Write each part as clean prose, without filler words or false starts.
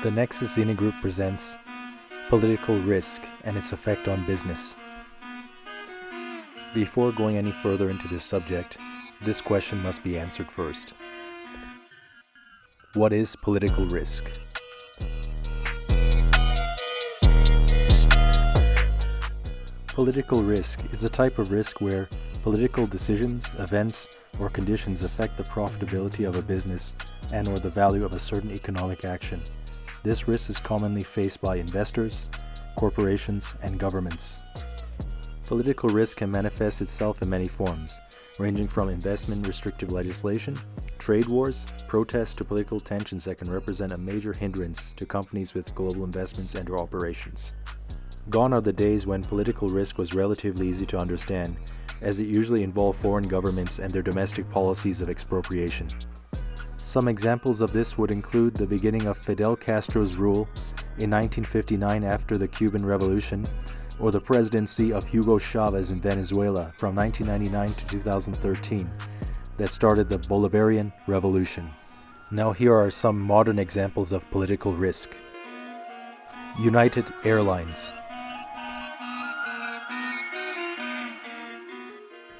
The Nexus Zenit Group presents Political Risk and its Effect on Business. Before going any further into this subject, this question must be answered first. What is political risk? Political risk is a type of risk where political decisions, events, or conditions affect the profitability of a business and/or the value of a certain economic action. This risk is commonly faced by investors, corporations, and governments. Political risk can manifest itself in many forms, ranging from investment restrictive legislation, trade wars, protests to political tensions that can represent a major hindrance to companies with global investments and/or operations. Gone are the days when political risk was relatively easy to understand, as it usually involved foreign governments and their domestic policies of expropriation. Some examples of this would include the beginning of Fidel Castro's rule in 1959 after the Cuban Revolution, or the presidency of Hugo Chavez in Venezuela from 1999 to 2013 that started the Bolivarian Revolution. Now here are some modern examples of political risk. United Airlines.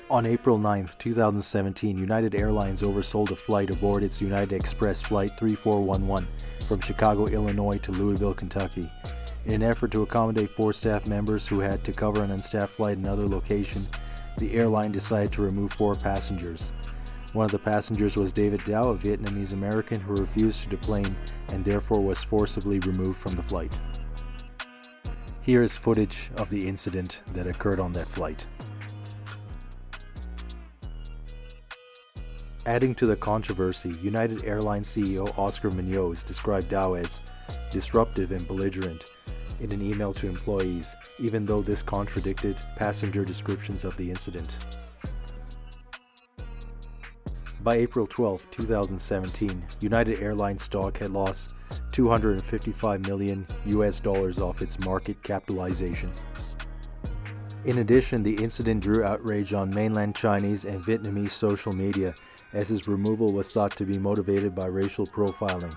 On April 9, 2017, United Airlines oversold a flight aboard its United Express Flight 3411 from Chicago, Illinois to Louisville, Kentucky. In an effort to accommodate 4 staff members who had to cover an unstaffed flight in another location, the airline decided to remove 4 passengers. One of the passengers was David Dow, a Vietnamese American who refused to deplane and therefore was forcibly removed from the flight. Here is footage of the incident that occurred on that flight. Adding to the controversy, United Airlines CEO Oscar Munoz described Dow as disruptive and belligerent in an email to employees, even though this contradicted passenger descriptions of the incident. By April 12, 2017, United Airlines stock had lost $255 million off its market capitalization. In addition, the incident drew outrage on mainland Chinese and Vietnamese social media, as his removal was thought to be motivated by racial profiling.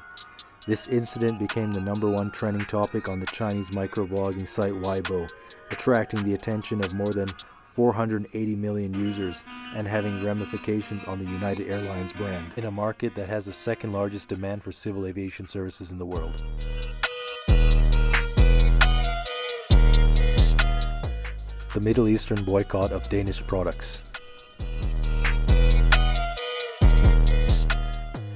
This incident became the #1 trending topic on the Chinese microblogging site Weibo, attracting the attention of more than 480 million users and having ramifications on the United Airlines brand, in a market that has the second largest demand for civil aviation services in the world. The Middle Eastern boycott of Danish products.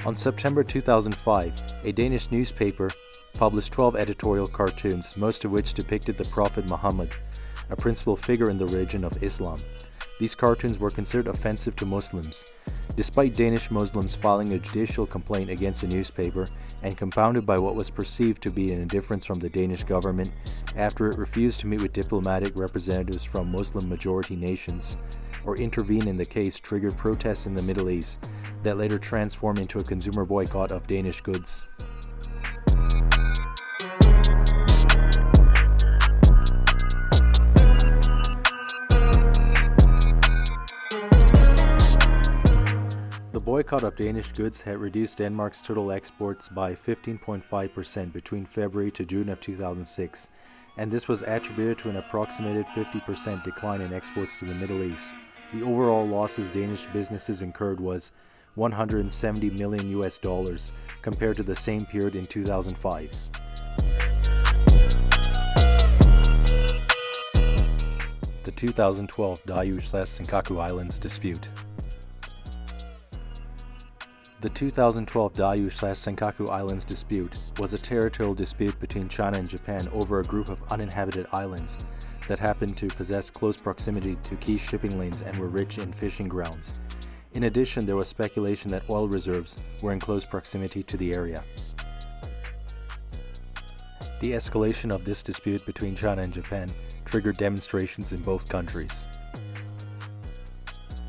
On September 2005, a Danish newspaper published 12 editorial cartoons, most of which depicted the Prophet Muhammad, a principal figure in the religion of Islam. These cartoons were considered offensive to Muslims. Despite Danish Muslims filing a judicial complaint against the newspaper, and compounded by what was perceived to be an indifference from the Danish government after it refused to meet with diplomatic representatives from Muslim-majority nations or intervene in the case, triggered protests in the Middle East that later transformed into a consumer boycott of Danish goods. The boycott of Danish goods had reduced Denmark's total exports by 15.5% between February to June of 2006, and this was attributed to an approximated 50% decline in exports to the Middle East. The overall losses Danish businesses incurred was $170 million compared to the same period in 2005. The 2012 Diaoyu/Senkaku Islands dispute. The 2012 Diaoyu/Senkaku Islands dispute was a territorial dispute between China and Japan over a group of uninhabited islands that happened to possess close proximity to key shipping lanes and were rich in fishing grounds. In addition, there was speculation that oil reserves were in close proximity to the area. The escalation of this dispute between China and Japan triggered demonstrations in both countries.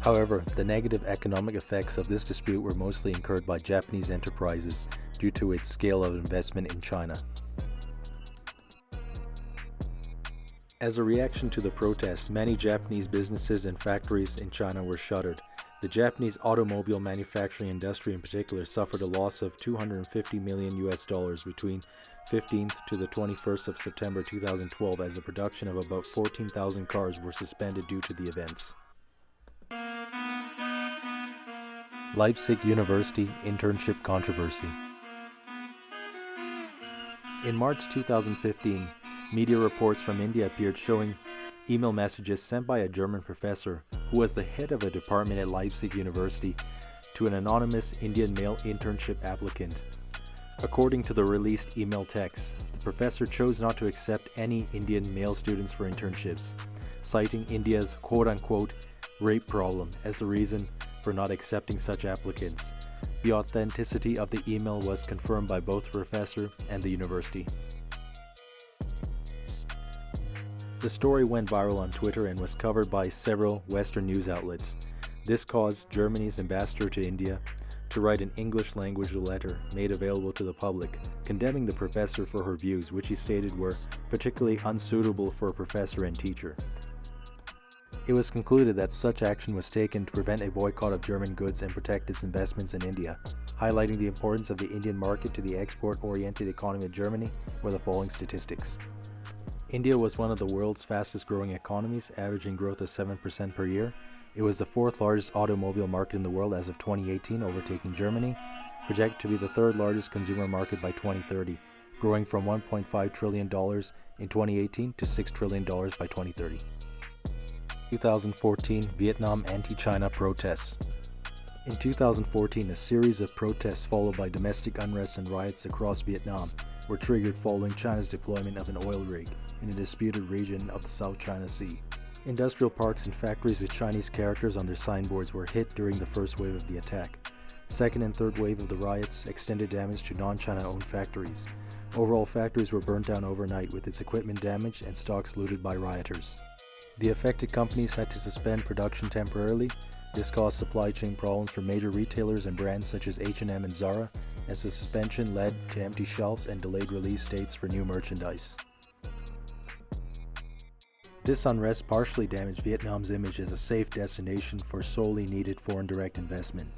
However, the negative economic effects of this dispute were mostly incurred by Japanese enterprises due to its scale of investment in China. As a reaction to the protests, many Japanese businesses and factories in China were shuttered. The Japanese automobile manufacturing industry in particular suffered a loss of $250 million between 15th to the 21st of September 2012 as the production of about 14,000 cars were suspended due to the events. Leipzig University Internship Controversy. In March 2015, media reports from India appeared showing email messages sent by a German professor who was the head of a department at Leipzig University to an anonymous Indian male internship applicant. According to the released email text, the professor chose not to accept any Indian male students for internships, citing India's quote-unquote rape problem as the reason for not accepting such applicants. The authenticity of the email was confirmed by both the professor and the university. The story went viral on Twitter and was covered by several Western news outlets. This caused Germany's ambassador to India to write an English-language letter made available to the public, condemning the professor for her views, which he stated were particularly unsuitable for a professor and teacher. It was concluded that such action was taken to prevent a boycott of German goods and protect its investments in India. Highlighting the importance of the Indian market to the export-oriented economy of Germany were the following statistics. India was one of the world's fastest growing economies, averaging growth of 7% per year. It was the fourth largest automobile market in the world as of 2018, overtaking Germany, projected to be the third largest consumer market by 2030, growing from $1.5 trillion in 2018 to $6 trillion by 2030. 2014 Vietnam anti-China protests. In 2014, a series of protests followed by domestic unrest and riots across Vietnam were triggered following China's deployment of an oil rig in a disputed region of the South China Sea. Industrial parks and factories with Chinese characters on their signboards were hit during the first wave of the attack. Second and third wave of the riots extended damage to non-China-owned factories. Overall, factories were burnt down overnight with its equipment damaged and stocks looted by rioters. The affected companies had to suspend production temporarily. This caused supply chain problems for major retailers and brands such as H&M and Zara, as the suspension led to empty shelves and delayed release dates for new merchandise. This unrest partially damaged Vietnam's image as a safe destination for solely needed foreign direct investment.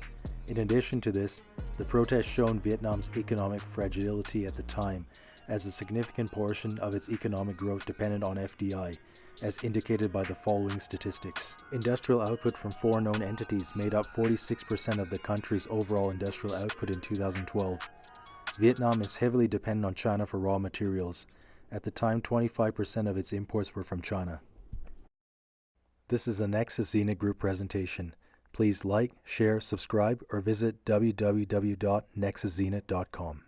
In addition to this, the protests showed Vietnam's economic fragility at the time, as a significant portion of its economic growth depended on FDI, as indicated by the following statistics. Industrial output from foreign-owned entities made up 46% of the country's overall industrial output in 2012. Vietnam is heavily dependent on China for raw materials. At the time, 25% of its imports were from China. This is a Nexus Zenit Group presentation. Please like, share, subscribe, or visit www.nexuszenit.com.